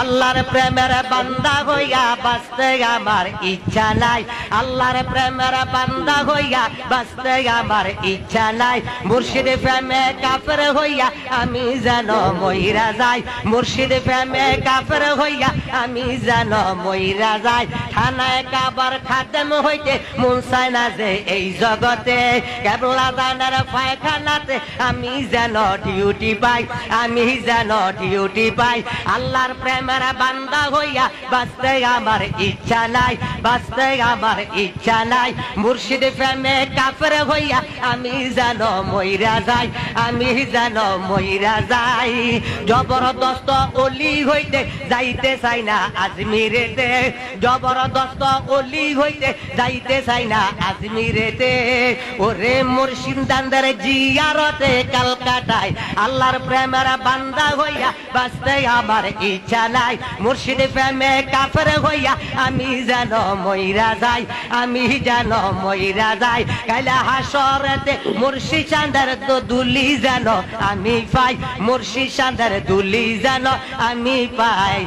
আল্লাহর প্রেমের বান্দা হইয়া বাঁচতে আমার ইচ্ছা নাই, আল্লাহর প্রেমের বান্দা হইয়া বাঁচতে আমার ইচ্ছা নাই। মুর্শিদ প্রেমে কাফের হইয়া আমি যেন মইরা যাই, মুর্শিদ প্রেমে কাফের হইয়া আমি যেন মইরা যাই। থানায় কাবার খাদেম হইতে মন চায় না যে এই জগতে, কেবলা দানের পায়খানাতে আমি যেন ডিউটি পাই, আমি যেন ডিউটি পাই। আল্লাহর প্রেমের বান্দা হইয়া বাঁচতে আমার ইচ্ছা নাই, বাঁচতে আমার ইচ্ছা নাই। মুর্শিদ প্রেমে কাফের হইয়া আমি যেন মইরা যাই, আমি যেন মইরা যাই। জবরদস্ত অলি হইতে যাইতে চাই না আজমিরেতে, জবরদস্ত অলি হইতে যাইতে চাই না আজমিরেতে। ওরে মুর্শিদানদের জিয়ারতে কালকাটায় আল্লাহর প্রেমের বান্দা হইয়া বাঁচতে আমার ইচ্ছা নাই। মুর্শিদ প্রেমে কাফের হইয়া আমি যেন মইরা যাই, আমি যেন মইরা যাই। কাইলা হাসরেতে মুর্শিদ চাঁদের দুলি যেন আমি পাই, মুর্শিদ চাঁদের দুলি যেন আমি পাই।